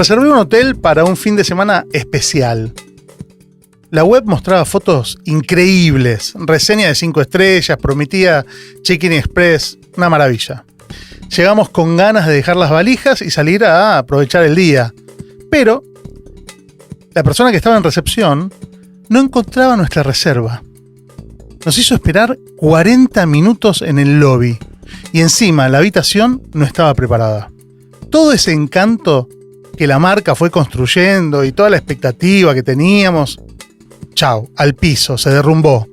Reservé un hotel para un fin de semana especial. La web mostraba fotos increíbles, reseña de 5 estrellas, prometía check-in express, una maravilla. Llegamos con ganas de dejar las valijas y salir a aprovechar el día. Pero la persona que estaba en recepción no encontraba nuestra reserva. Nos hizo esperar 40 minutos en el lobby y encima la habitación no estaba preparada. Todo ese encanto que la marca fue construyendo y toda la expectativa que teníamos, chau, al piso, se derrumbó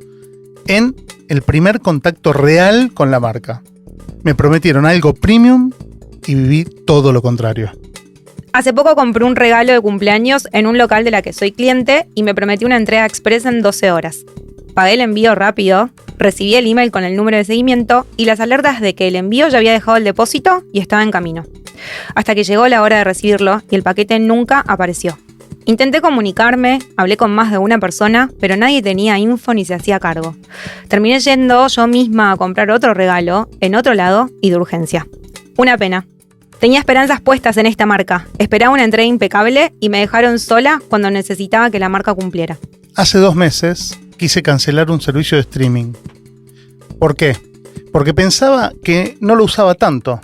en el primer contacto real con la marca. Me prometieron algo premium y viví todo lo contrario. Hace poco compré un regalo de cumpleaños en un local de la que soy cliente y me prometió una entrega express en 12 horas. Pagué el envío rápido, recibí el email con el número de seguimiento y las alertas de que el envío ya había dejado el depósito y estaba en camino. Hasta que llegó la hora de recibirlo y el paquete nunca apareció. Intenté comunicarme, hablé con más de una persona, pero nadie tenía info ni se hacía cargo. Terminé yendo yo misma a comprar otro regalo en otro lado y de urgencia. Una pena. Tenía esperanzas puestas en esta marca. Esperaba una entrega impecable y me dejaron sola cuando necesitaba que la marca cumpliera. Hace 2 meses quise cancelar un servicio de streaming. ¿Por qué? Porque pensaba que no lo usaba tanto.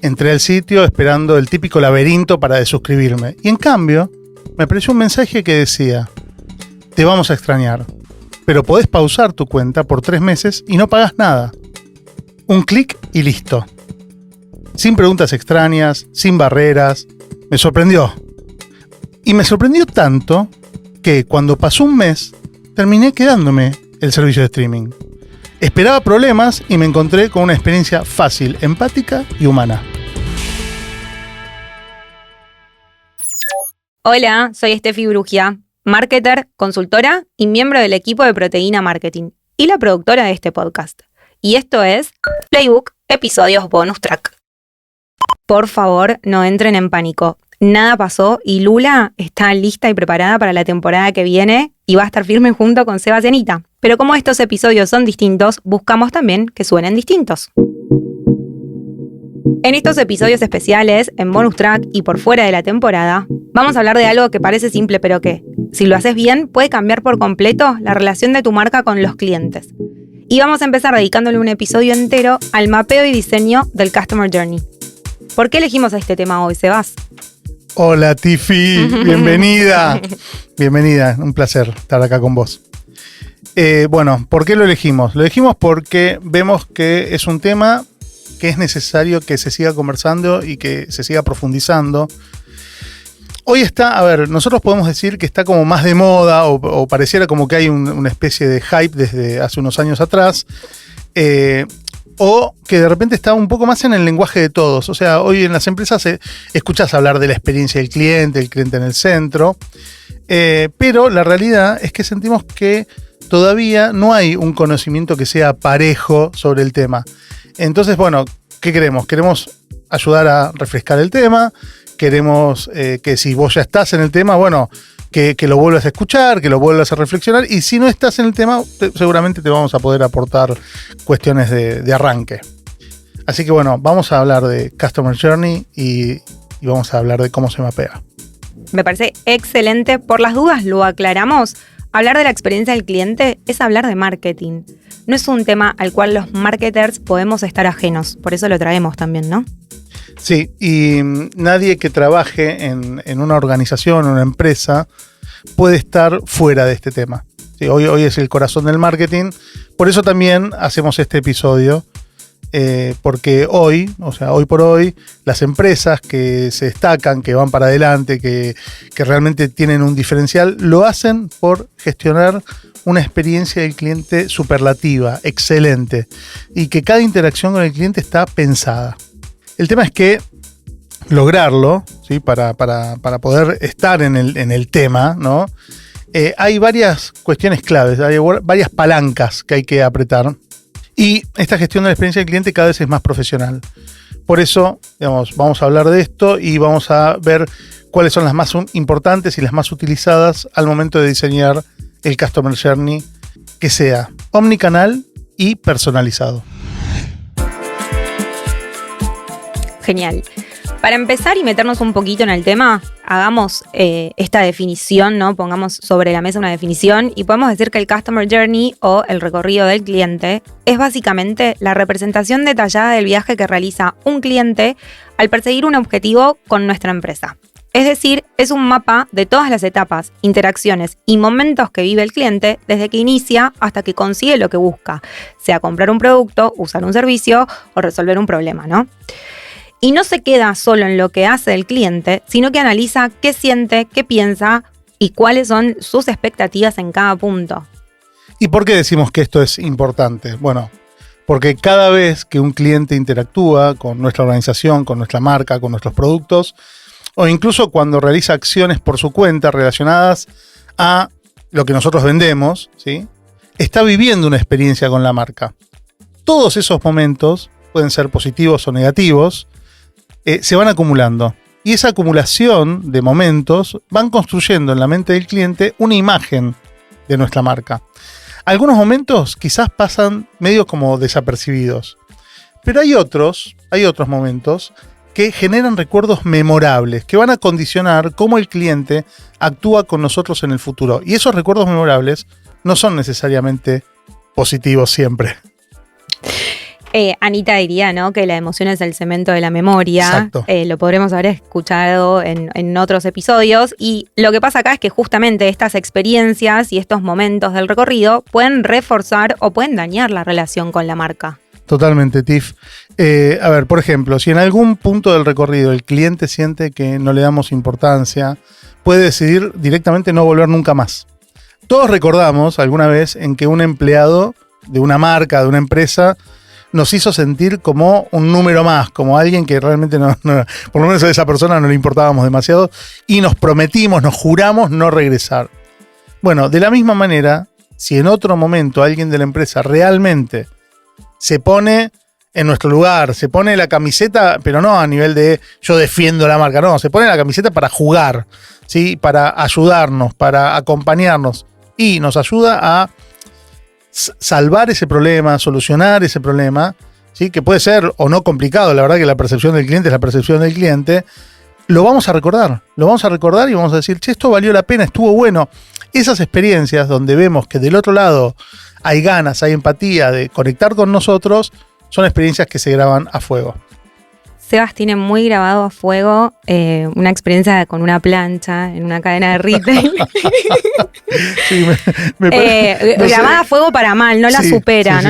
Entré al sitio esperando el típico laberinto para desuscribirme. Y en cambio, me apareció un mensaje que decía: te vamos a extrañar, pero podés pausar tu cuenta por 3 meses y no pagás nada. Un clic y listo. Sin preguntas extrañas, sin barreras. Me sorprendió. Y me sorprendió tanto que cuando pasó un mes, terminé quedándome el servicio de streaming. Esperaba problemas y me encontré con una experiencia fácil, empática y humana. Hola, soy Steffi Brugia, marketer, consultora y miembro del equipo de Proteína Marketing y la productora de este podcast. Y esto es Playbook, episodios bonus track. Por favor, no entren en pánico. Nada pasó y Lula está lista y preparada para la temporada que viene y va a estar firme junto con Sebas y Anita. Pero como estos episodios son distintos, buscamos también que suenen distintos. En estos episodios especiales, en bonus track y por fuera de la temporada, vamos a hablar de algo que parece simple pero que, si lo haces bien, puede cambiar por completo la relación de tu marca con los clientes. Y vamos a empezar dedicándole un episodio entero al mapeo y diseño del Customer Journey. ¿Por qué elegimos este tema hoy, Sebas? Hola Tiffy, bienvenida. Bienvenida, un placer estar acá con vos. Bueno, ¿por qué lo elegimos? Lo elegimos porque vemos que es un tema que es necesario que se siga conversando y que se siga profundizando. Hoy está, nosotros podemos decir que está como más de moda o pareciera como que hay una especie de hype desde hace unos años atrás, o que de repente está un poco más en el lenguaje de todos. O sea, hoy en las empresas escuchás hablar de la experiencia del cliente, el cliente en el centro, pero la realidad es que sentimos que todavía no hay un conocimiento que sea parejo sobre el tema. Entonces, bueno, ¿qué queremos? Queremos ayudar a refrescar el tema, queremos que si vos ya estás en el tema, bueno, que lo vuelvas a escuchar, que lo vuelvas a reflexionar, y si no estás en el tema, seguramente te vamos a poder aportar cuestiones de arranque. Así que bueno, vamos a hablar de Customer Journey y vamos a hablar de cómo se mapea. Me parece excelente. Por las dudas lo aclaramos. Hablar de la experiencia del cliente es hablar de marketing. No es un tema al cual los marketers podemos estar ajenos. Por eso lo traemos también, ¿no? Sí, y nadie que trabaje en una organización o una empresa puede estar fuera de este tema. Sí, hoy es el corazón del marketing. Por eso también hacemos este episodio. Porque hoy por hoy, las empresas que se destacan, que van para adelante, que realmente tienen un diferencial, lo hacen por gestionar una experiencia del cliente superlativa, excelente, y que cada interacción con el cliente está pensada. El tema es que lograrlo, ¿sí? para poder estar en el tema, ¿no? Hay varias cuestiones claves, hay varias palancas que hay que apretar. Y esta gestión de la experiencia del cliente cada vez es más profesional. Por eso, vamos a hablar de esto y vamos a ver cuáles son las más importantes y las más utilizadas al momento de diseñar el Customer Journey que sea omnicanal y personalizado. Genial. Para empezar y meternos un poquito en el tema, hagamos esta definición, ¿no? Pongamos sobre la mesa una definición y podemos decir que el Customer Journey o el recorrido del cliente es básicamente la representación detallada del viaje que realiza un cliente al perseguir un objetivo con nuestra empresa. Es decir, es un mapa de todas las etapas, interacciones y momentos que vive el cliente desde que inicia hasta que consigue lo que busca, sea comprar un producto, usar un servicio o resolver un problema, ¿no? Y no se queda solo en lo que hace el cliente, sino que analiza qué siente, qué piensa y cuáles son sus expectativas en cada punto. ¿Y por qué decimos que esto es importante? Bueno, porque cada vez que un cliente interactúa con nuestra organización, con nuestra marca, con nuestros productos, o incluso cuando realiza acciones por su cuenta relacionadas a lo que nosotros vendemos, ¿sí?, está viviendo una experiencia con la marca. Todos esos momentos, pueden ser positivos o negativos, se van acumulando. Y esa acumulación de momentos van construyendo en la mente del cliente una imagen de nuestra marca. Algunos momentos quizás pasan medio como desapercibidos, pero hay otros momentos que generan recuerdos memorables, que van a condicionar cómo el cliente actúa con nosotros en el futuro. Y esos recuerdos memorables no son necesariamente positivos siempre. Anita diría, ¿no?, que la emoción es el cemento de la memoria. Exacto. Lo podremos haber escuchado en otros episodios. Y lo que pasa acá es que justamente estas experiencias y estos momentos del recorrido pueden reforzar o pueden dañar la relación con la marca. Totalmente, Tiff. A ver, por ejemplo, si en algún punto del recorrido el cliente siente que no le damos importancia, puede decidir directamente no volver nunca más. Todos recordamos alguna vez en que un empleado de una marca, de una empresa, nos hizo sentir como un número más, como alguien que realmente no, por lo menos a esa persona no le importábamos demasiado, y nos prometimos, nos juramos no regresar. Bueno, de la misma manera, si en otro momento alguien de la empresa realmente se pone en nuestro lugar, se pone la camiseta, pero no a nivel de yo defiendo la marca, no, se pone la camiseta para jugar, ¿sí?, para ayudarnos, para acompañarnos, y nos ayuda a salvar ese problema, solucionar ese problema, ¿sí?, que puede ser o no complicado, la verdad que la percepción del cliente es la percepción del cliente, lo vamos a recordar y vamos a decir, che, esto valió la pena, estuvo bueno. Esas experiencias donde vemos que del otro lado hay ganas, hay empatía de conectar con nosotros, son experiencias que se graban a fuego. Sebas tiene muy grabado a fuego una experiencia con una plancha en una cadena de retail. Sí, me parece, no grabada a fuego para mal, no la supera.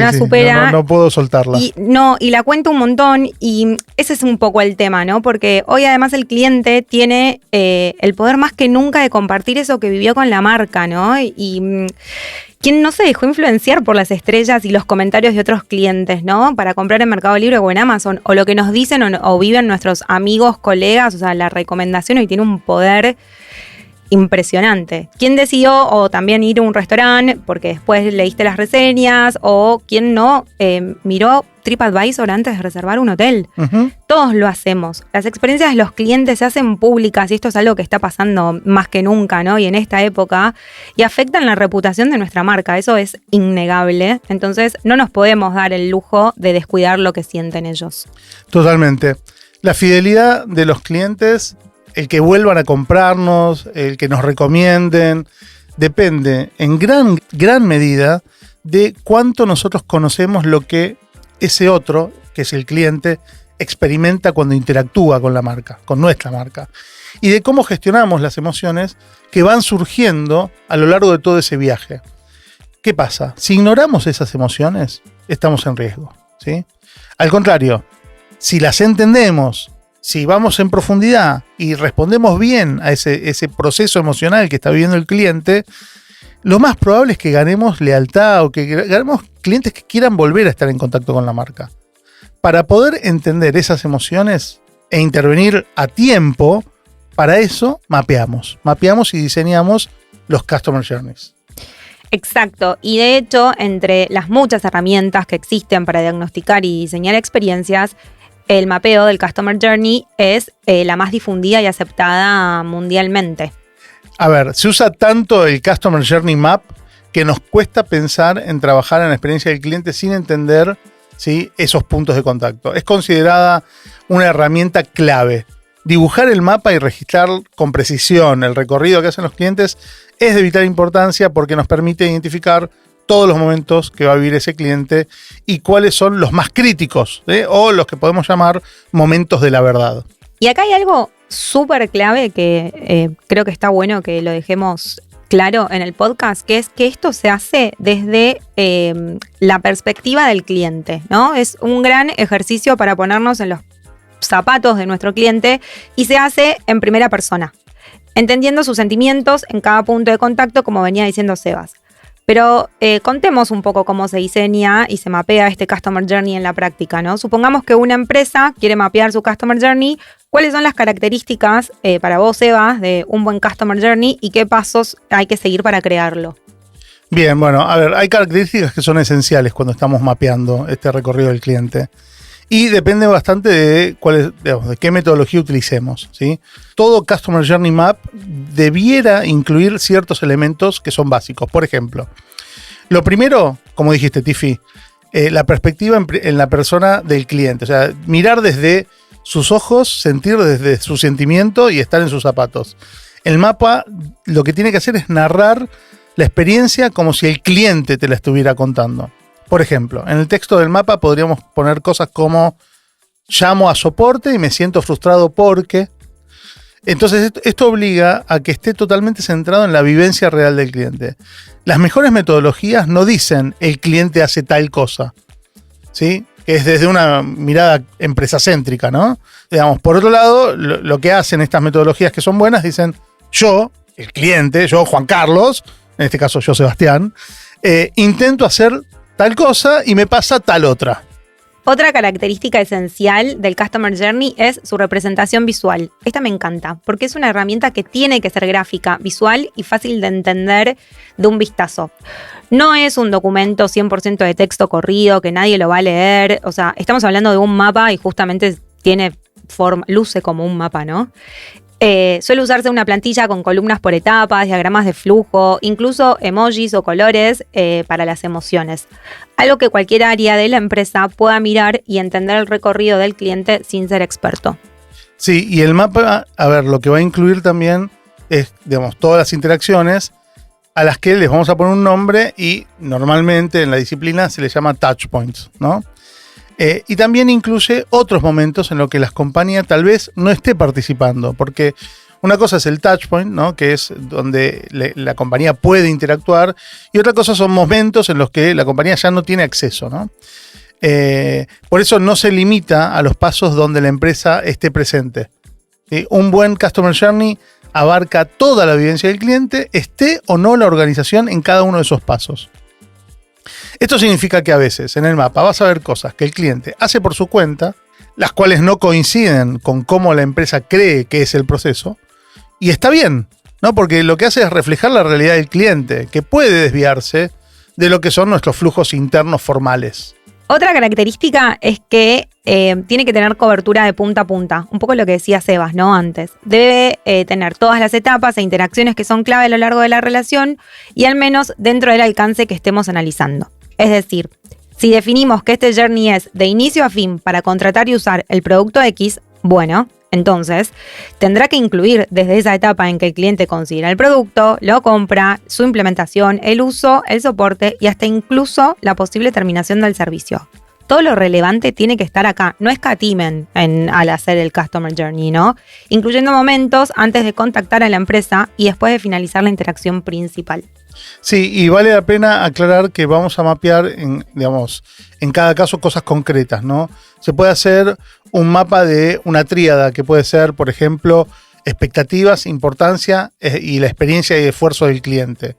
No puedo soltarla. Y la cuenta un montón, y ese es un poco el tema, ¿no? Porque hoy además el cliente tiene el poder más que nunca de compartir eso que vivió con la marca, ¿no? Y ¿quién no se dejó influenciar por las estrellas y los comentarios de otros clientes, ¿no?, para comprar en Mercado Libre o en Amazon? O lo que nos dicen o viven nuestros amigos, colegas. O sea, la recomendación hoy tiene un poder impresionante. ¿Quién decidió o también ir a un restaurante porque después leíste las reseñas? O quién no miró TripAdvisor antes de reservar un hotel. Uh-huh. Todos lo hacemos. Las experiencias de los clientes se hacen públicas y esto es algo que está pasando más que nunca, ¿no? Y en esta época, y afectan la reputación de nuestra marca. Eso es innegable. Entonces, no nos podemos dar el lujo de descuidar lo que sienten ellos. Totalmente. La fidelidad de los clientes, el que vuelvan a comprarnos, el que nos recomienden, depende en gran medida de cuánto nosotros conocemos lo que ese otro, que es el cliente, experimenta cuando interactúa con la marca, con nuestra marca. Y de cómo gestionamos las emociones que van surgiendo a lo largo de todo ese viaje. ¿Qué pasa? Si ignoramos esas emociones, estamos en riesgo, ¿sí? Al contrario, si las entendemos, si vamos en profundidad y respondemos bien a ese proceso emocional que está viviendo el cliente, lo más probable es que ganemos lealtad o que ganemos clientes que quieran volver a estar en contacto con la marca. Para poder entender esas emociones e intervenir a tiempo, para eso mapeamos y diseñamos los Customer Journeys. Exacto, y de hecho, entre las muchas herramientas que existen para diagnosticar y diseñar experiencias, el mapeo del Customer Journey es la más difundida y aceptada mundialmente. A ver, se usa tanto el Customer Journey Map que nos cuesta pensar en trabajar en la experiencia del cliente sin entender, ¿sí?, esos puntos de contacto. Es considerada una herramienta clave. dibujar el mapa y registrar con precisión el recorrido que hacen los clientes es de vital importancia porque nos permite identificar todos los momentos que va a vivir ese cliente y cuáles son los más críticos, o los que podemos llamar momentos de la verdad. Y acá hay algo súper clave que creo que está bueno que lo dejemos claro en el podcast, que es que esto se hace desde la perspectiva del cliente, ¿no? Es un gran ejercicio para ponernos en los zapatos de nuestro cliente y se hace en primera persona, entendiendo sus sentimientos en cada punto de contacto, como venía diciendo Sebas. Pero contemos un poco cómo se diseña y se mapea este Customer Journey en la práctica, ¿no? Supongamos que una empresa quiere mapear su Customer Journey. ¿Cuáles son las características para vos, Sebas, de un buen Customer Journey y qué pasos hay que seguir para crearlo? Bien, bueno, a ver, hay características que son esenciales cuando estamos mapeando este recorrido del cliente. Y depende bastante de de qué metodología utilicemos, ¿sí? Todo Customer Journey Map debiera incluir ciertos elementos que son básicos. Por ejemplo, lo primero, como dijiste, Tiffy, la perspectiva en la persona del cliente. O sea, mirar desde sus ojos, sentir desde su sentimiento y estar en sus zapatos. El mapa lo que tiene que hacer es narrar la experiencia como si el cliente te la estuviera contando. Por ejemplo, en el texto del mapa podríamos poner cosas como llamo a soporte y me siento frustrado porque. Entonces esto obliga a que esté totalmente centrado en la vivencia real del cliente. Las mejores metodologías no dicen el cliente hace tal cosa, ¿sí? Que es desde una mirada empresacéntrica, ¿no? Digamos, por otro lado, lo que hacen estas metodologías que son buenas, dicen yo, el cliente, yo, Juan Carlos, en este caso yo, Sebastián, intento hacer tal cosa y me pasa tal otra. Otra característica esencial del Customer Journey es su representación visual. Esta me encanta, porque es una herramienta que tiene que ser gráfica, visual y fácil de entender de un vistazo. No es un documento 100% de texto corrido, que nadie lo va a leer. O sea, estamos hablando de un mapa y justamente luce como un mapa, ¿no? Suele usarse una plantilla con columnas por etapas, diagramas de flujo, incluso emojis o colores para las emociones. Algo que cualquier área de la empresa pueda mirar y entender el recorrido del cliente sin ser experto. Sí, y el mapa, a ver, lo que va a incluir también es, digamos, todas las interacciones a las que les vamos a poner un nombre y normalmente en la disciplina se les llama touch points, ¿no? Y también incluye otros momentos en los que la compañía tal vez no esté participando, porque una cosa es el touchpoint, ¿no? Que es donde la compañía puede interactuar, y otra cosa son momentos en los que la compañía ya no tiene acceso, ¿no? Por eso no se limita a los pasos donde la empresa esté presente. ¿Sí? Un buen Customer Journey abarca toda la vivencia del cliente, esté o no la organización en cada uno de esos pasos. Esto significa que a veces en el mapa vas a ver cosas que el cliente hace por su cuenta, las cuales no coinciden con cómo la empresa cree que es el proceso, y está bien, ¿no? Porque lo que hace es reflejar la realidad del cliente, que puede desviarse de lo que son nuestros flujos internos formales. Otra característica es que tiene que tener cobertura de punta a punta, un poco lo que decía Sebas, ¿no? Antes. Debe tener todas las etapas e interacciones que son clave a lo largo de la relación y al menos dentro del alcance que estemos analizando. Es decir, si definimos que este journey es de inicio a fin para contratar y usar el producto X, bueno, entonces tendrá que incluir desde esa etapa en que el cliente considera el producto, lo compra, su implementación, el uso, el soporte y hasta incluso la posible terminación del servicio. Todo lo relevante tiene que estar acá, no escatimen al hacer el Customer Journey, ¿no? Incluyendo momentos antes de contactar a la empresa y después de finalizar la interacción principal. Sí, y vale la pena aclarar que vamos a mapear en cada caso cosas concretas, ¿no? Se puede hacer un mapa de una tríada que puede ser, por ejemplo, expectativas, importancia y la experiencia y esfuerzo del cliente.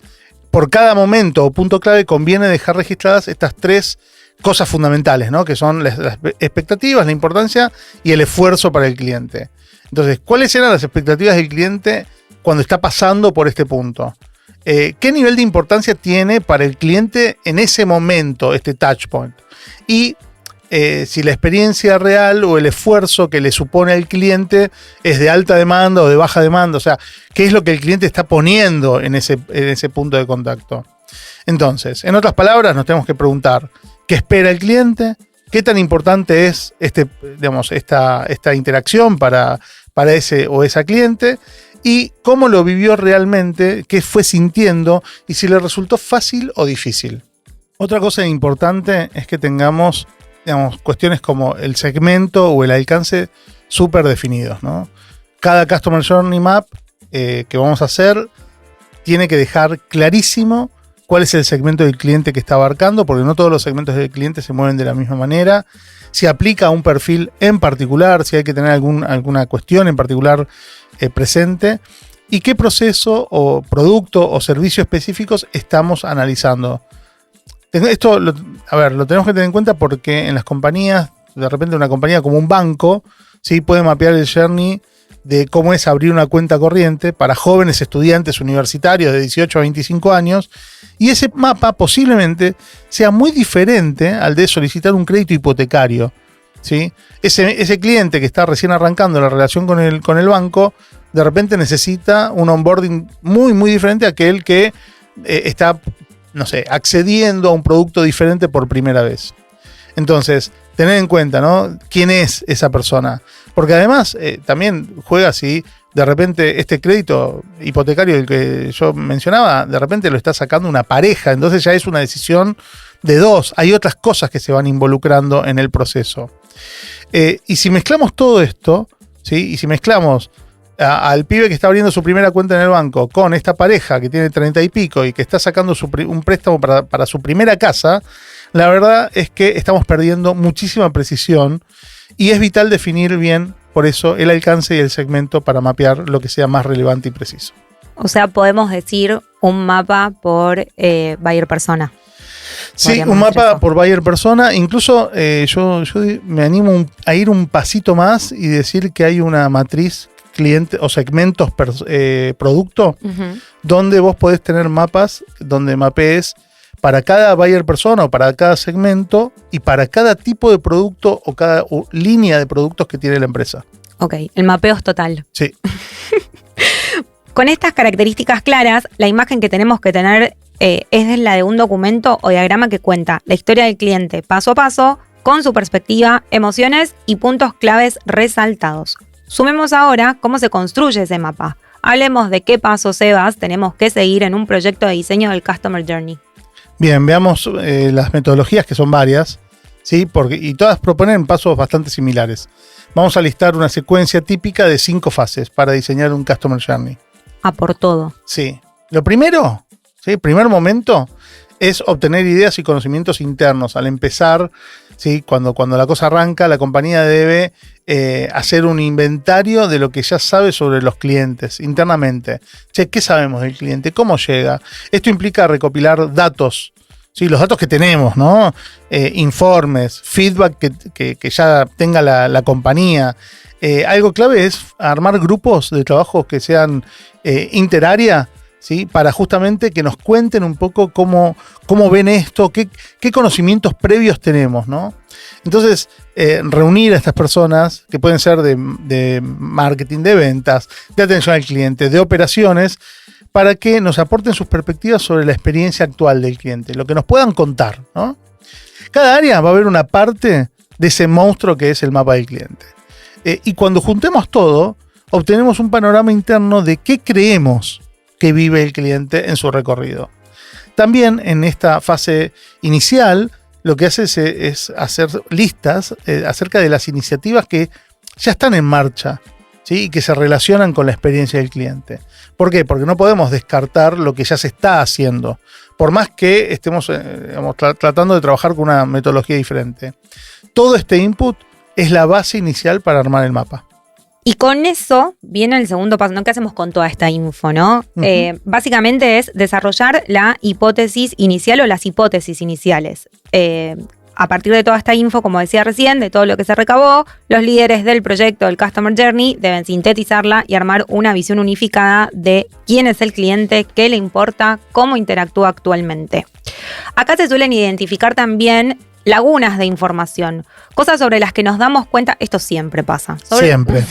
Por cada momento o punto clave conviene dejar registradas estas tres cosas fundamentales, ¿no? Que son las expectativas, la importancia y el esfuerzo para el cliente. Entonces, ¿cuáles eran las expectativas del cliente cuando está pasando por este punto? ¿Qué nivel de importancia tiene para el cliente en ese momento este touchpoint? Y si la experiencia real o el esfuerzo que le supone al cliente es de alta demanda o de baja demanda, o sea, ¿qué es lo que el cliente está poniendo en ese punto de contacto? Entonces, en otras palabras, nos tenemos que preguntar, ¿qué espera el cliente? ¿Qué tan importante es esta interacción para para ese o esa cliente y cómo lo vivió realmente, qué fue sintiendo y si le resultó fácil o difícil. Otra cosa importante es que tengamos, digamos, cuestiones como el segmento o el alcance súper definidos, ¿no? Cada Customer Journey Map que vamos a hacer tiene que dejar clarísimo cuál es el segmento del cliente que está abarcando, porque no todos los segmentos del cliente se mueven de la misma manera. Si aplica a un perfil en particular, si hay que tener alguna cuestión en particular presente, y qué proceso o producto o servicio específicos estamos analizando. Esto, lo tenemos que tener en cuenta porque en las compañías, de repente una compañía como un banco, ¿sí? Puede mapear el journey de cómo es abrir una cuenta corriente para jóvenes estudiantes universitarios de 18 a 25 años, y ese mapa posiblemente sea muy diferente al de solicitar un crédito hipotecario, ¿sí? Ese cliente que está recién arrancando la relación con el banco, de repente necesita un onboarding muy, muy diferente a aquel que está, no sé, accediendo a un producto diferente por primera vez. Entonces, tener en cuenta, ¿no? ¿Quién es esa persona? Porque además también juega si de repente este crédito hipotecario del que yo mencionaba, de repente lo está sacando una pareja, entonces ya es una decisión de dos. Hay otras cosas que se van involucrando en el proceso. Y si mezclamos todo esto, ¿sí? Y si mezclamos al pibe que está abriendo su primera cuenta en el banco con esta pareja que tiene 30 y pico y que está sacando un préstamo para su primera casa, la verdad es que estamos perdiendo muchísima precisión y es vital definir bien, por eso, el alcance y el segmento para mapear lo que sea más relevante y preciso. O sea, podemos decir un mapa por buyer persona. Sí, un mapa por buyer persona. Incluso yo me animo a ir un pasito más y decir que hay una matriz cliente o segmentos producto, donde vos podés tener mapas donde mapees para cada buyer persona o para cada segmento y para cada tipo de producto o cada línea de productos que tiene la empresa. Ok, el mapeo es total. Sí. Con estas características claras, la imagen que tenemos que tener es la de un documento o diagrama que cuenta la historia del cliente paso a paso, con su perspectiva, emociones y puntos claves resaltados. Sumemos ahora cómo se construye ese mapa. Hablemos de qué pasos, Sebas, tenemos que seguir en un proyecto de diseño del Customer Journey. Bien, veamos las metodologías, que son varias, ¿sí? Y todas proponen pasos bastante similares. Vamos a listar una secuencia típica de 5 fases para diseñar un Customer Journey. A por todo. Sí. Lo primero, ¿sí? Primer momento, es obtener ideas y conocimientos internos. Al empezar, ¿sí? Cuando la cosa arranca, la compañía debe hacer un inventario de lo que ya sabe sobre los clientes internamente. Che, ¿qué sabemos del cliente? ¿Cómo llega? Esto implica recopilar datos, ¿sí? Los datos que tenemos, ¿no? Informes, feedback que ya tenga la compañía. Algo clave es armar grupos de trabajo que sean interárea, ¿sí? Para justamente que nos cuenten un poco cómo ven esto, qué conocimientos previos tenemos, ¿no? Entonces, reunir a estas personas, que pueden ser de marketing, de ventas, de atención al cliente, de operaciones, para que nos aporten sus perspectivas sobre la experiencia actual del cliente, lo que nos puedan contar, ¿no? Cada área va a haber una parte de ese monstruo que es el mapa del cliente. Y cuando juntemos todo, obtenemos un panorama interno de qué creemos que vive el cliente en su recorrido. También en esta fase inicial, lo que hace es hacer listas acerca de las iniciativas que ya están en marcha, ¿sí? Y que se relacionan con la experiencia del cliente. ¿Por qué? Porque no podemos descartar lo que ya se está haciendo, por más que estemos tratando de trabajar con una metodología diferente. Todo este input es la base inicial para armar el mapa. Y con eso viene el segundo paso, ¿no? ¿Qué hacemos con toda esta info, no? Básicamente es desarrollar la hipótesis inicial o las hipótesis iniciales. A partir de toda esta info, como decía recién, de todo lo que se recabó, los líderes del proyecto del Customer Journey deben sintetizarla y armar una visión unificada de quién es el cliente, qué le importa, cómo interactúa actualmente. Acá se suelen identificar también lagunas de información. Cosas sobre las que nos damos cuenta, esto siempre pasa. Siempre.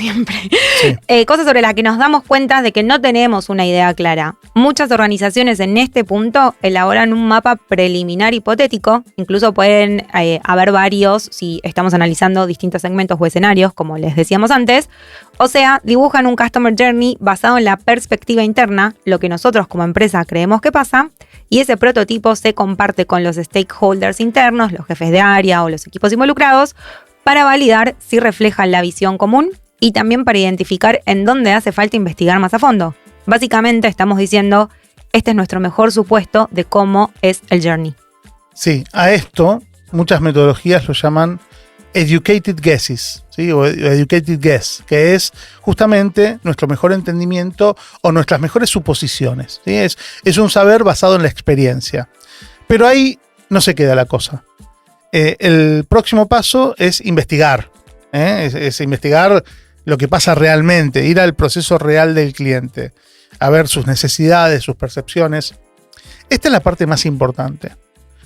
Sí. Cosas sobre las que nos damos cuenta de que no tenemos una idea clara. Muchas organizaciones en este punto elaboran un mapa preliminar hipotético. Incluso pueden haber varios si estamos analizando distintos segmentos o escenarios, como les decíamos antes. O sea, dibujan un Customer Journey basado en la perspectiva interna, lo que nosotros como empresa creemos que pasa, y ese prototipo se comparte con los stakeholders internos, los jefes de área o los equipos involucrados, para validar si refleja la visión común y también para identificar en dónde hace falta investigar más a fondo. Básicamente estamos diciendo, este es nuestro mejor supuesto de cómo es el journey. Sí, a esto muchas metodologías lo llaman educated guesses, ¿sí? O educated guess, que es justamente nuestro mejor entendimiento o nuestras mejores suposiciones, ¿sí? Es un saber basado en la experiencia. Pero ahí no se queda la cosa. El próximo paso es investigar, es investigar lo que pasa realmente, ir al proceso real del cliente, a ver sus necesidades, sus percepciones. Esta es la parte más importante,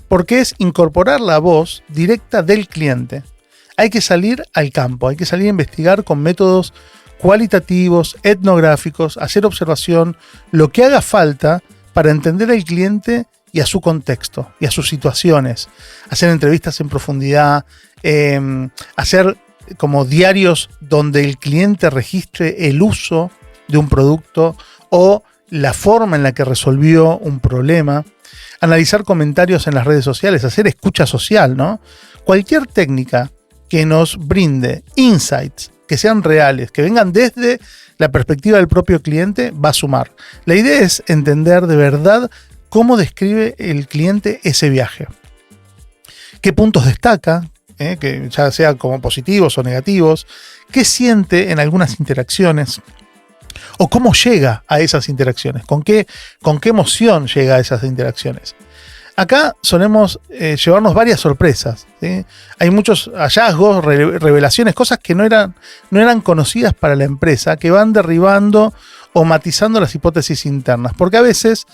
porque es incorporar la voz directa del cliente. Hay que salir al campo, hay que salir a investigar con métodos cualitativos, etnográficos, hacer observación, lo que haga falta para entender al cliente y a su contexto y a sus situaciones. Hacer entrevistas en profundidad, hacer como diarios donde el cliente registre el uso de un producto o la forma en la que resolvió un problema. Analizar comentarios en las redes sociales, hacer escucha social, ¿no? Cualquier técnica que nos brinde insights que sean reales, que vengan desde la perspectiva del propio cliente, va a sumar. La idea es entender de verdad cómo describe el cliente ese viaje. ¿Qué puntos destaca? Que ya sea como positivos o negativos. ¿Qué siente en algunas interacciones? ¿O cómo llega a esas interacciones? ¿Con qué emoción llega a esas interacciones? Acá solemos llevarnos varias sorpresas, ¿sí? Hay muchos hallazgos, revelaciones, cosas que no eran conocidas para la empresa, que van derribando o matizando las hipótesis internas, porque a veces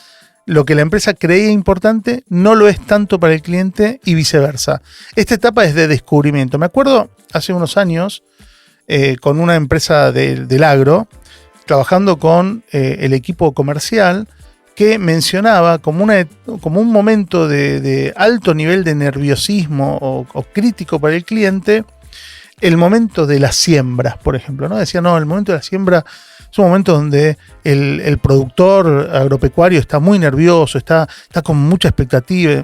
lo que la empresa creía importante no lo es tanto para el cliente y viceversa. Esta etapa es de descubrimiento. Me acuerdo hace unos años con una empresa del agro, trabajando con el equipo comercial, que mencionaba como un momento de alto nivel de nerviosismo o crítico para el cliente, el momento de las siembras, por ejemplo, ¿no? Decía, no, el momento de la siembra es un momento donde el productor agropecuario está muy nervioso, está con mucha expectativa.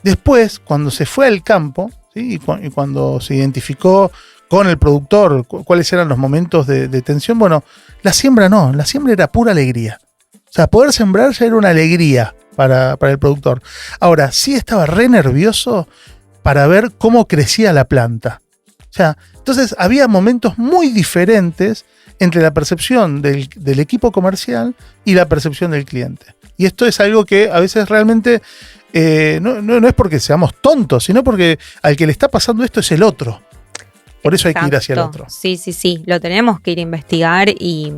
Después, cuando se fue al campo, ¿sí? y cuando se identificó con el productor cuáles eran los momentos de tensión, bueno, la siembra no, la siembra era pura alegría. O sea, poder sembrar ya era una alegría para el productor. Ahora, sí estaba re nervioso para ver cómo crecía la planta. O sea, entonces había momentos muy diferentes entre la percepción del equipo comercial y la percepción del cliente. Y esto es algo que a veces realmente no es porque seamos tontos, sino porque al que le está pasando esto es el otro. Por eso hay que ir hacia el otro. Sí, lo tenemos que ir a investigar y...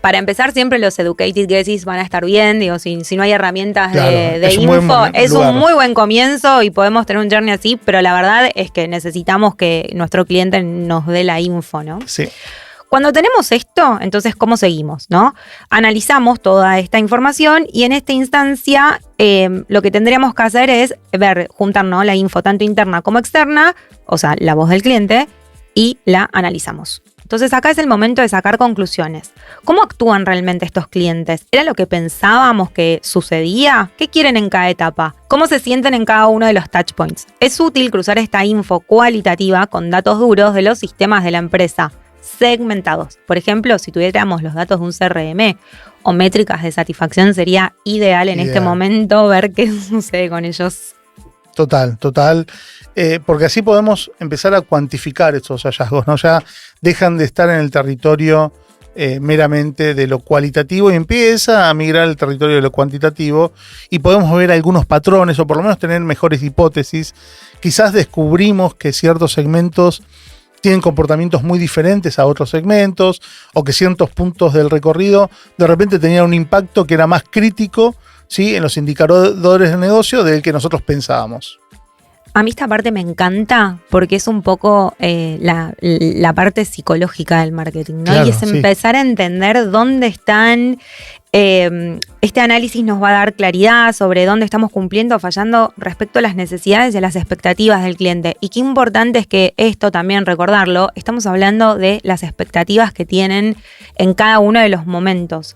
Para empezar, siempre los educated guesses van a estar bien. Digo, si no hay herramientas de info, es un muy buen comienzo y podemos tener un journey así, pero la verdad es que necesitamos que nuestro cliente nos dé la info, ¿no? Sí. Cuando tenemos esto, entonces, ¿cómo seguimos, no? Analizamos toda esta información y en esta instancia lo que tendríamos que hacer es juntar, ¿no?, la info tanto interna como externa, o sea, la voz del cliente, y la analizamos. Entonces acá es el momento de sacar conclusiones. ¿Cómo actúan realmente estos clientes? ¿Era lo que pensábamos que sucedía? ¿Qué quieren en cada etapa? ¿Cómo se sienten en cada uno de los touchpoints? Es útil cruzar esta info cualitativa con datos duros de los sistemas de la empresa, segmentados. Por ejemplo, si tuviéramos los datos de un CRM o métricas de satisfacción, sería ideal en este momento ver qué sucede con ellos. Total. Porque así podemos empezar a cuantificar estos hallazgos, ¿no? Ya dejan de estar en el territorio meramente de lo cualitativo y empieza a migrar al territorio de lo cuantitativo y podemos ver algunos patrones o por lo menos tener mejores hipótesis. Quizás descubrimos que ciertos segmentos tienen comportamientos muy diferentes a otros segmentos o que ciertos puntos del recorrido de repente tenían un impacto que era más crítico, ¿sí?, en los indicadores del negocio del que nosotros pensábamos. A mí esta parte me encanta porque es un poco la parte psicológica del marketing, ¿no? Claro, y es empezar a entender dónde están. Este análisis nos va a dar claridad sobre dónde estamos cumpliendo o fallando respecto a las necesidades y a las expectativas del cliente. Y qué importante es que esto también recordarlo, estamos hablando de las expectativas que tienen en cada uno de los momentos.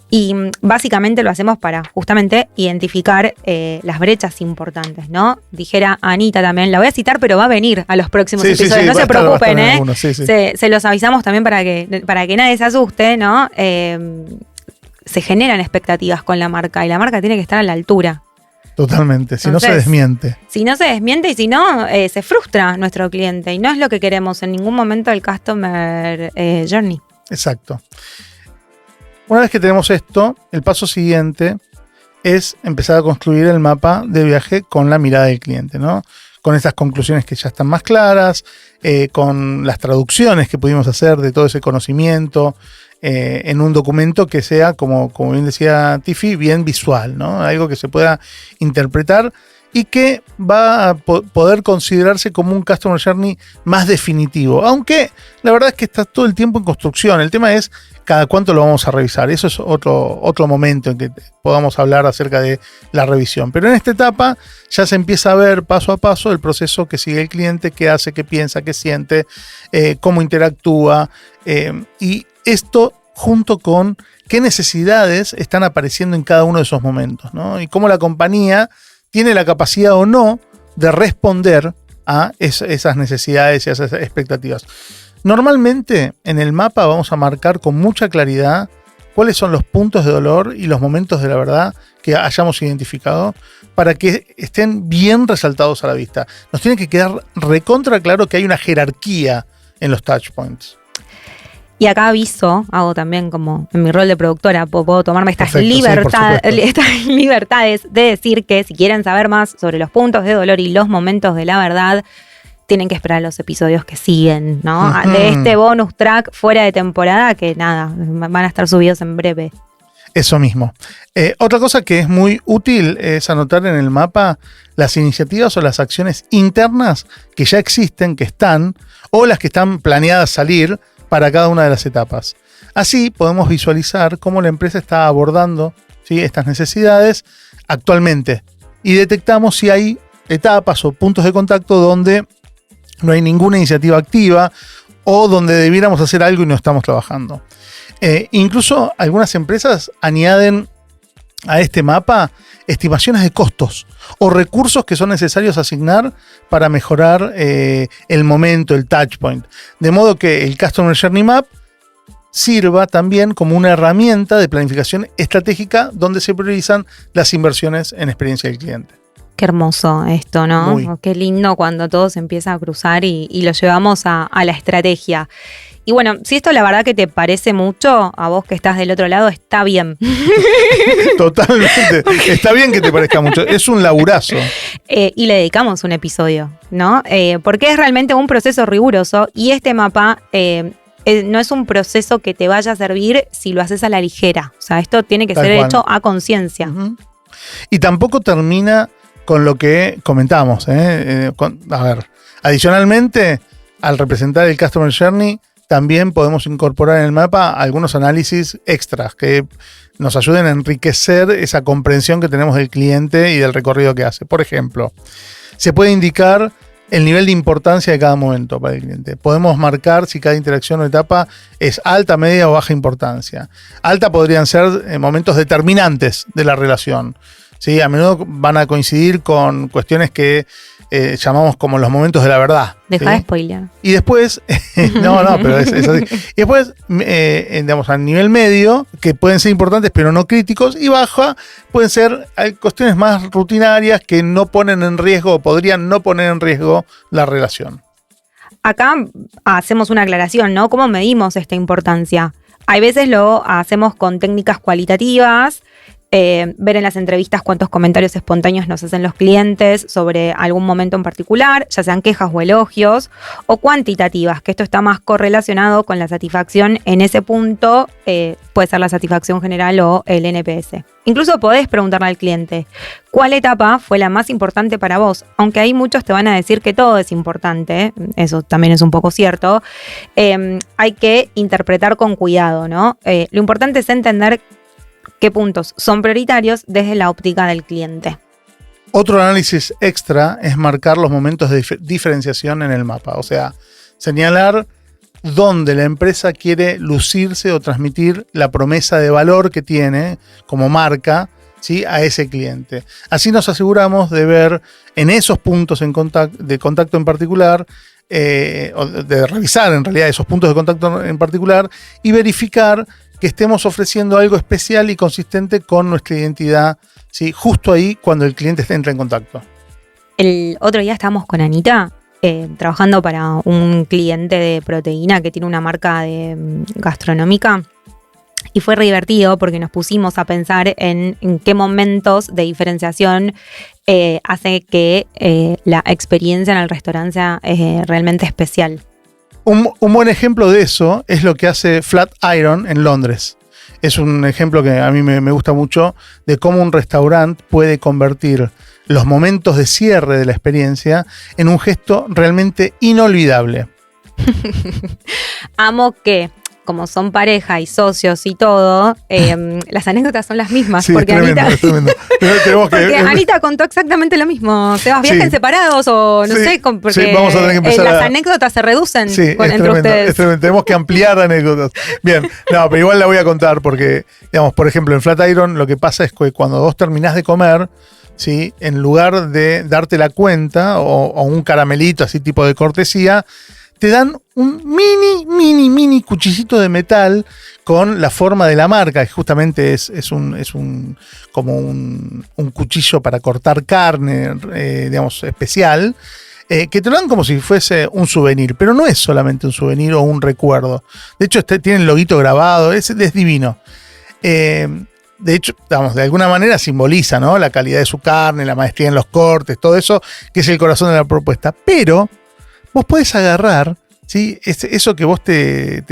Y básicamente lo hacemos para justamente identificar las brechas importantes, ¿no? Dijera Anita también, la voy a citar, pero va a venir a los próximos episodios, no se preocupen, ¿eh? Se los avisamos también para que nadie se asuste, ¿no? Se generan expectativas con la marca y la marca tiene que estar a la altura. Totalmente, si no se desmiente. Si no se desmiente y si no, se frustra nuestro cliente y no es lo que queremos en ningún momento del Customer Journey. Exacto. Una vez que tenemos esto, el paso siguiente es empezar a construir el mapa de viaje con la mirada del cliente, ¿no? Con estas conclusiones que ya están más claras, con las traducciones que pudimos hacer de todo ese conocimiento en un documento que sea, como bien decía Tiffy, bien visual, ¿no? Algo que se pueda interpretar y que va a poder considerarse como un Customer Journey más definitivo. Aunque la verdad es que está todo el tiempo en construcción. El tema es cada cuánto lo vamos a revisar. Eso es otro momento en que podamos hablar acerca de la revisión. Pero en esta etapa ya se empieza a ver paso a paso el proceso que sigue el cliente, qué hace, qué piensa, qué siente, cómo interactúa. Y esto junto con qué necesidades están apareciendo en cada uno de esos momentos, ¿no? Y cómo la compañía tiene la capacidad o no de responder a esas necesidades y a esas expectativas. Normalmente en el mapa vamos a marcar con mucha claridad cuáles son los puntos de dolor y los momentos de la verdad que hayamos identificado para que estén bien resaltados a la vista. Nos tiene que quedar recontra claro que hay una jerarquía en los touchpoints. Y acá aviso, hago también como en mi rol de productora, puedo tomarme estas libertades de decir que si quieren saber más sobre los puntos de dolor y los momentos de la verdad, tienen que esperar los episodios que siguen, ¿no? Uh-huh. De este bonus track fuera de temporada, que nada, van a estar subidos en breve. Eso mismo. Otra cosa que es muy útil es anotar en el mapa las iniciativas o las acciones internas que ya existen, que están, o las que están planeadas salir para cada una de las etapas. Así podemos visualizar cómo la empresa está abordando, ¿sí?, estas necesidades actualmente y detectamos si hay etapas o puntos de contacto donde no hay ninguna iniciativa activa o donde debiéramos hacer algo y no estamos trabajando. Incluso algunas empresas añaden a este mapa estimaciones de costos o recursos que son necesarios asignar para mejorar el momento, el touchpoint. De modo que el Customer Journey Map sirva también como una herramienta de planificación estratégica donde se priorizan las inversiones en experiencia del cliente. Qué hermoso esto, ¿no? Qué lindo cuando todo se empieza a cruzar y lo llevamos a la estrategia. Y bueno, si esto la verdad que te parece mucho, a vos que estás del otro lado, está bien. Totalmente. Está bien que te parezca mucho. Es un laburazo. Y le dedicamos un episodio, ¿no? Porque es realmente un proceso riguroso y este mapa no es un proceso que te vaya a servir si lo haces a la ligera. O sea, esto tiene que ser hecho a conciencia. Uh-huh. Y tampoco termina con lo que comentamos. A ver, adicionalmente, al representar el Customer Journey, también podemos incorporar en el mapa algunos análisis extras que nos ayuden a enriquecer esa comprensión que tenemos del cliente y del recorrido que hace. Por ejemplo, se puede indicar el nivel de importancia de cada momento para el cliente. Podemos marcar si cada interacción o etapa es alta, media o baja importancia. Alta podrían ser momentos determinantes de la relación. ¿Sí? A menudo van a coincidir con cuestiones que llamamos como los momentos de la verdad. Deja de spoiler. Y después, pero es así. Y después, digamos, a nivel medio, que pueden ser importantes pero no críticos, y baja, pueden ser cuestiones más rutinarias que no ponen en riesgo o podrían no poner en riesgo la relación. Acá hacemos una aclaración, ¿no? ¿Cómo medimos esta importancia? Hay veces lo hacemos con técnicas cualitativas, ver en las entrevistas cuántos comentarios espontáneos nos hacen los clientes sobre algún momento en particular, ya sean quejas o elogios, o cuantitativas, que esto está más correlacionado con la satisfacción en ese punto, puede ser la satisfacción general o el NPS. Incluso podés preguntarle al cliente, ¿cuál etapa fue la más importante para vos? Aunque hay muchos te van a decir que todo es importante, eso también es un poco cierto, hay que interpretar con cuidado, ¿no? Lo importante es entender qué puntos son prioritarios desde la óptica del cliente. Otro análisis extra es marcar los momentos de diferenciación en el mapa, o sea, señalar dónde la empresa quiere lucirse o transmitir la promesa de valor que tiene como marca, ¿sí?, a ese cliente. Así nos aseguramos de ver en esos puntos de contacto en particular, o de revisar en realidad esos puntos de contacto en particular y verificar que estemos ofreciendo algo especial y consistente con nuestra identidad, ¿sí?, justo ahí cuando el cliente entra en contacto. El otro día estábamos con Anita trabajando para un cliente de proteína que tiene una marca gastronómica y fue re divertido porque nos pusimos a pensar en qué momentos de diferenciación hace que la experiencia en el restaurante sea realmente especial. Un buen ejemplo de eso es lo que hace Flatiron en Londres. Es un ejemplo que a mí me gusta mucho de cómo un restaurante puede convertir los momentos de cierre de la experiencia en un gesto realmente inolvidable. Amo que, como son pareja y socios y todo, las anécdotas son las mismas. Sí, porque tremendo, Anita, tremendo. porque Anita contó exactamente lo mismo. Sebas, viajen Sí. separados o no Sí, sé, porque sí, vamos a tener que empezar las a- anécdotas se reducen Sí, es entre tremendo, ustedes. es tremendo. Tenemos que ampliar anécdotas. Bien, no, pero igual la voy a contar porque, digamos, por ejemplo, en Flatiron lo que pasa es que cuando vos terminás de comer, ¿sí?, en lugar de darte la cuenta o un caramelito así tipo de cortesía, te dan un mini cuchillito de metal con la forma de la marca, que justamente es un cuchillo para cortar carne, digamos, especial, que te lo dan como si fuese un souvenir, pero no es solamente un souvenir o un recuerdo. De hecho, tiene el loguito grabado, es divino. De hecho, digamos, de alguna manera simboliza, ¿no?, la calidad de su carne, la maestría en los cortes, todo eso, que es el corazón de la propuesta. Pero vos podés agarrar, ¿sí?, eso que vos te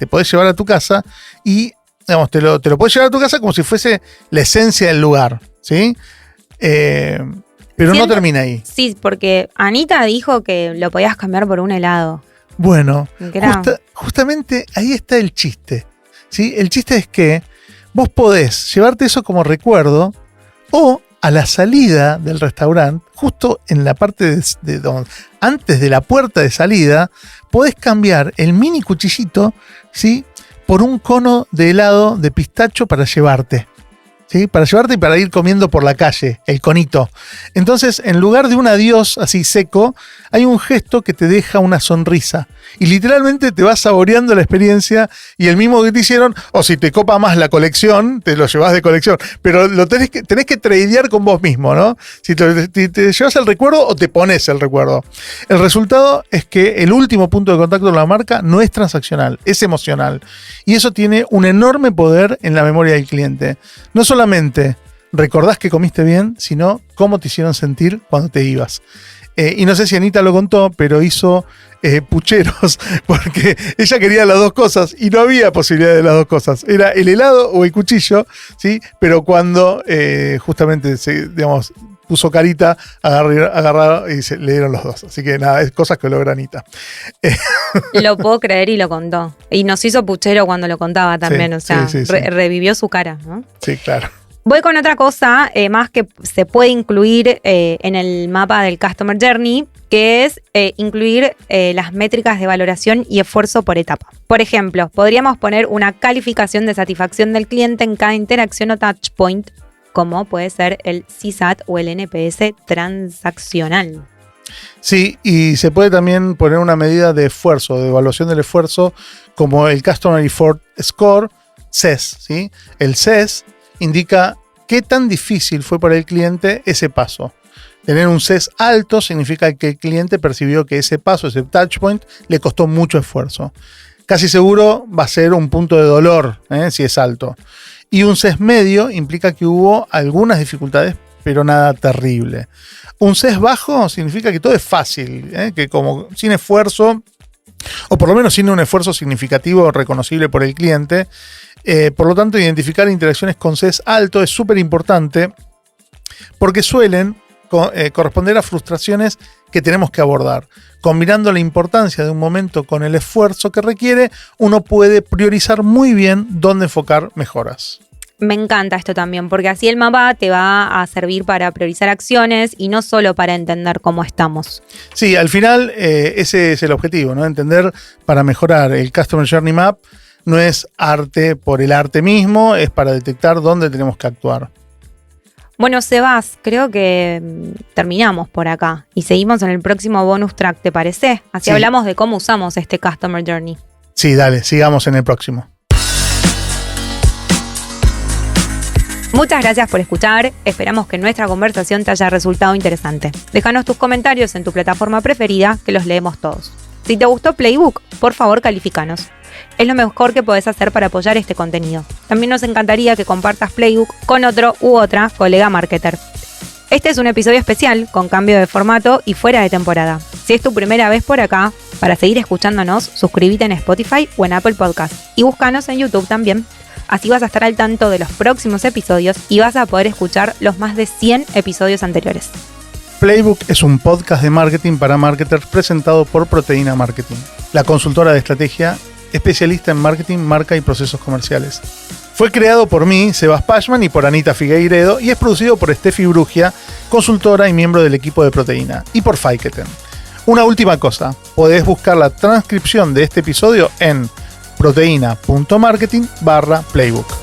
podés llevar a tu casa y, digamos, te lo podés llevar a tu casa como si fuese la esencia del lugar, ¿sí? Pero no termina ahí. Sí, porque Anita dijo que lo podías cambiar por un helado. Bueno, Gran. justamente ahí está el chiste, ¿sí? El chiste es que vos podés llevarte eso como recuerdo o a la salida del restaurante, justo en la parte antes de la puerta de salida, podés cambiar el mini cuchillito, ¿sí?, por un cono de helado de pistacho para llevarte. ¿Sí? Para llevarte y para ir comiendo por la calle, el conito. Entonces, en lugar de un adiós así seco, hay un gesto que te deja una sonrisa. Y literalmente te vas saboreando la experiencia y el mismo que te hicieron, o si te copa más la colección, te lo llevas de colección. Pero lo tenés que tradear con vos mismo, ¿no? Si te llevas el recuerdo o te pones el recuerdo. El resultado es que el último punto de contacto con la marca no es transaccional, es emocional. Y eso tiene un enorme poder en la memoria del cliente. No solamente recordás que comiste bien, sino cómo te hicieron sentir cuando te ibas. Y no sé si Anita lo contó, pero hizo pucheros porque ella quería las dos cosas y no había posibilidad de las dos cosas. Era el helado o el cuchillo, ¿sí? Pero cuando justamente digamos, puso carita, agarró y le dieron los dos. Así que nada, es cosas que logra Anita. Lo puedo creer y lo contó. Y nos hizo puchero cuando lo contaba también, Sí, o sea, sí. revivió su cara, ¿no? Sí, claro. Voy con otra cosa más que se puede incluir en el mapa del Customer Journey, que es incluir las métricas de valoración y esfuerzo por etapa. Por ejemplo, podríamos poner una calificación de satisfacción del cliente en cada interacción o touchpoint, como puede ser el CSAT o el NPS transaccional. Sí, y se puede también poner una medida de esfuerzo, de evaluación del esfuerzo, como el Customer Effort Score, CES, ¿sí? El CES indica qué tan difícil fue para el cliente ese paso. Tener un CES alto significa que el cliente percibió que ese paso, ese touchpoint, le costó mucho esfuerzo. casi seguro va a ser un punto de dolor, si es alto. Y un CES medio implica que hubo algunas dificultades, pero nada terrible. Un CES bajo significa que todo es fácil, que como sin esfuerzo, o por lo menos sin un esfuerzo significativo o reconocible por el cliente. Por lo tanto, identificar interacciones con CES alto es súper importante porque suelen corresponder a frustraciones que tenemos que abordar. Combinando la importancia de un momento con el esfuerzo que requiere, uno puede priorizar muy bien dónde enfocar mejoras. Me encanta esto también, porque así el mapa te va a servir para priorizar acciones y no solo para entender cómo estamos. Sí, al final ese es el objetivo, ¿no? Entender para mejorar el Customer Journey Map no es arte por el arte mismo, es para detectar dónde tenemos que actuar. Bueno, Sebas, creo que terminamos por acá y seguimos en el próximo bonus track, ¿te parece? Así Sí. hablamos de cómo usamos este Customer Journey. Sí, dale, sigamos en el próximo. Muchas gracias por escuchar, esperamos que nuestra conversación te haya resultado interesante. Déjanos tus comentarios en tu plataforma preferida, que los leemos todos. Si te gustó Playbook, por favor califícanos. Es lo mejor que podés hacer para apoyar este contenido. También nos encantaría que compartas Playbook con otro u otra colega marketer. Este es un episodio especial, con cambio de formato y fuera de temporada. Si es tu primera vez por acá, para seguir escuchándonos, suscríbete en Spotify o en Apple Podcast. Y búscanos en YouTube también. Así vas a estar al tanto de los próximos episodios y vas a poder escuchar los más de 100 episodios anteriores. Playbook es un podcast de marketing para marketers presentado por Proteína Marketing, la consultora de estrategia especialista en marketing, marca y procesos comerciales. Fue creado por mí, Sebas Pashman, y por Anita Figueiredo, y es producido por Steffi Brugia, consultora y miembro del equipo de Proteína, y por Fiketen. Una última cosa, podés buscar la transcripción de este episodio en proteina.marketing/playbook.